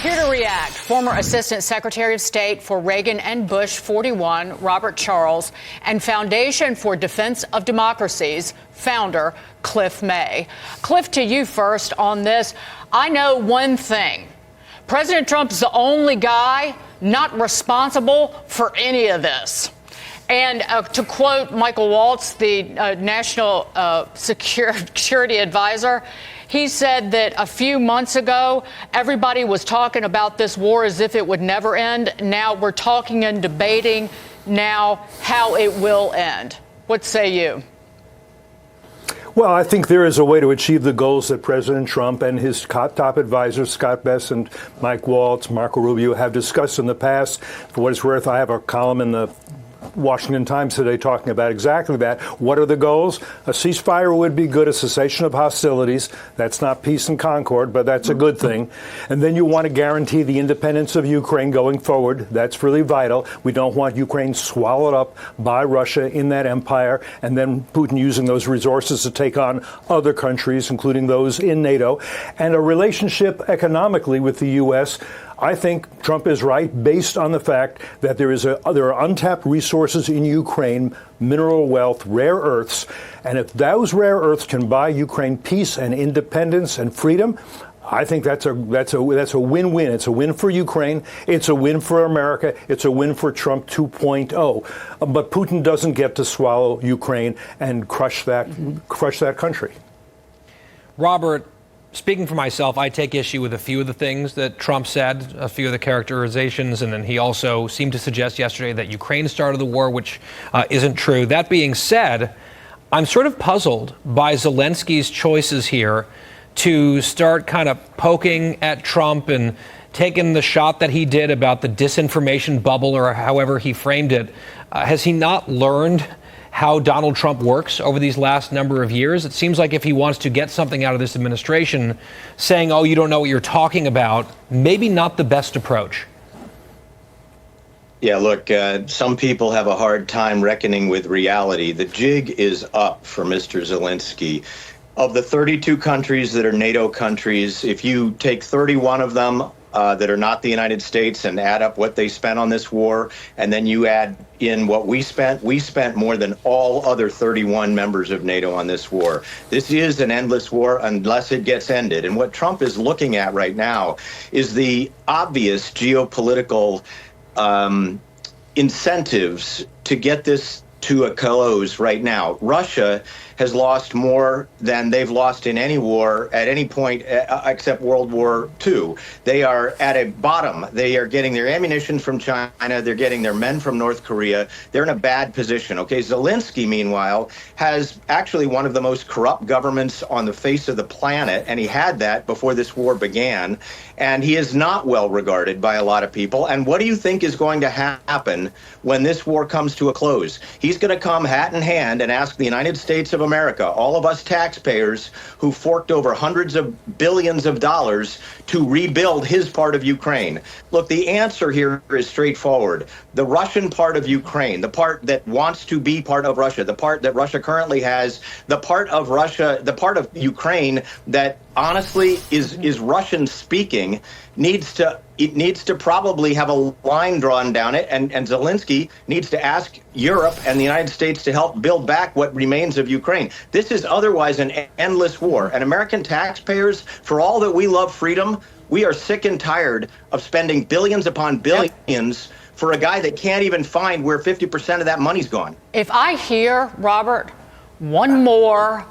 Here to react, former Assistant Secretary of State for Reagan and Bush 41, Robert Charles, and Foundation for Defense of Democracies founder, Cliff May. Cliff, to you first on this. I know one thing. President Trump is the only guy not responsible for any of this. And to quote Michael Waltz, the National Security Advisor, he said that a few months ago, everybody was talking about this war as if it would never end. Now we're talking and debating now how it will end. What say you? Well, I think there is a way to achieve the goals that President Trump and his top advisors, Scott Bessent, Mike Waltz, Marco Rubio, have discussed in the past. For what it's worth, I have a column in the Washington Times today talking about exactly that. What are the goals? A ceasefire would be good, a cessation of hostilities. That's not peace and concord, but that's a good thing. And then you want to guarantee the independence of Ukraine going forward. That's really vital. We don't want Ukraine swallowed up by Russia in that empire, and then Putin using those resources to take on other countries, including those in NATO. And a relationship economically with the U.S. I think Trump is right based on the fact that there are untapped resources in Ukraine, mineral wealth, rare earths. And if those rare earths can buy Ukraine peace and independence and freedom, I think that's a win-win. It's a win for Ukraine. It's a win for America. It's a win for Trump 2.0. But Putin doesn't get to swallow Ukraine and crush that country. Robert, speaking for myself, I take issue with a few of the things that Trump said, a few of the characterizations, and then he also seemed to suggest yesterday that Ukraine started the war, which isn't true. That being said, I'm sort of puzzled by Zelensky's choices here to start kind of poking at Trump and taking the shot that he did about the disinformation bubble, or however he framed it. Has he not learned how Donald Trump works over these last number of years? It seems like if he wants to get something out of this administration, saying, oh, you don't know what you're talking about, maybe not the best approach. Yeah, look, some people have a hard time reckoning with reality. The jig is up for Mr. Zelenskyy. Of the 32 countries that are NATO countries, if you take 31 of them that are not the United States and add up what they spent on this war, and then you add in what we spent more than all other 31 members of NATO on this war. This is an endless war unless it gets ended. And what Trump is looking at right now is the obvious geopolitical incentives to get this to a close right now. Russia has lost more than they've lost in any war at any point except World War II. They are at a bottom. They are getting their ammunition from China. They're getting their men from North Korea. They're in a bad position. Okay, Zelenskyy, meanwhile, has actually one of the most corrupt governments on the face of the planet, and he had that before this war began. And he is not well regarded by a lot of people. And what do you think is going to happen when this war comes to a close? He's going to come hat in hand and ask the United States of America, all of us taxpayers who forked over hundreds of billions of dollars to rebuild his part of Ukraine. Look, the answer here is straightforward. The Russian part of Ukraine, the part that wants to be part of Russia, the part that Russia currently has, the part of Ukraine that honestly is Russian speaking, needs to probably have a line drawn down it, and Zelenskyy needs to ask Europe and the United States to help build back what remains of Ukraine. This is otherwise an endless war. And American taxpayers, for all that we love freedom, we are sick and tired of spending billions upon billions for a guy that can't even find where 50% of that money's gone. If I hear, Robert, one more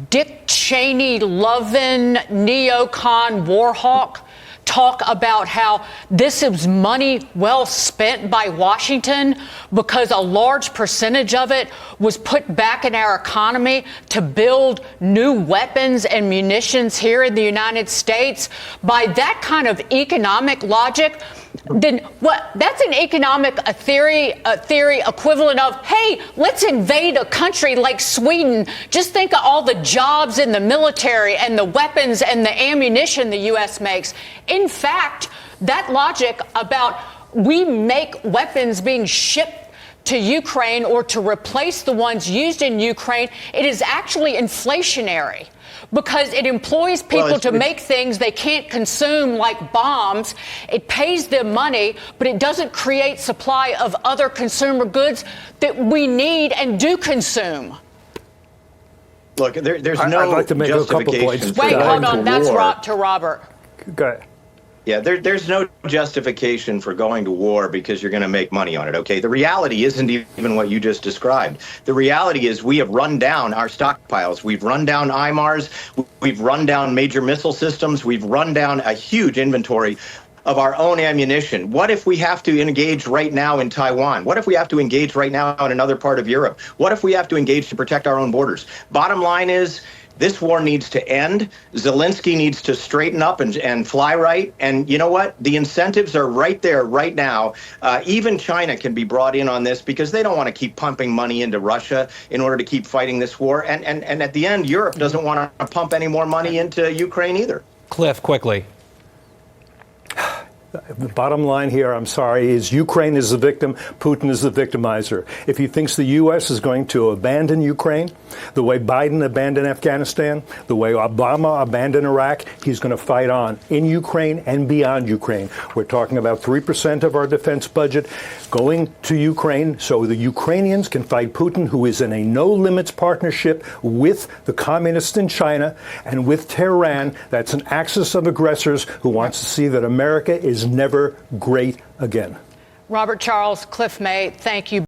Dick Cheney-loving neocon war hawk talk about how this is money well spent by Washington because a large percentage of it was put back in our economy to build new weapons and munitions here in the United States. By that kind of economic logic, then what? That's an economic theory equivalent of, hey, let's invade a country like Sweden. Just think of all the jobs in the military and the weapons and the ammunition the U.S. makes. In fact, that logic about we make weapons being shipped to Ukraine or to replace the ones used in Ukraine, it is actually inflationary. because it employs people to make things they can't consume, like bombs. It pays them money, but it doesn't create supply of other consumer goods that we need and do consume. Look, there's I'd no like to make a couple justification. points. Wait, hold on. That's war. to Robert. Go ahead. Yeah, there's no justification for going to war because you're going to make money on it, okay? The reality isn't even what you just described. The reality is we have run down our stockpiles. We've run down IMARS. We've run down major missile systems. We've run down a huge inventory of our own ammunition. What if we have to engage right now in Taiwan? What if we have to engage right now in another part of Europe? What if we have to engage to protect our own borders? Bottom line is, this war needs to end. Zelenskyy needs to straighten up and fly right. And you know what? The incentives are right there right now. Even China can be brought in on this because they don't want to keep pumping money into Russia in order to keep fighting this war. And at the end, Europe doesn't want to pump any more money into Ukraine either. Cliff, quickly. The bottom line here, I'm sorry, is Ukraine is the victim, Putin is the victimizer. If he thinks the U.S. is going to abandon Ukraine, the way Biden abandoned Afghanistan, the way Obama abandoned Iraq, he's going to fight on in Ukraine and beyond Ukraine. We're talking about 3% of our defense budget going to Ukraine so the Ukrainians can fight Putin, who is in a no-limits partnership with the communists in China and with Tehran. That's an axis of aggressors who wants to see that America is never great again. Robert Charles, Cliff May, thank you.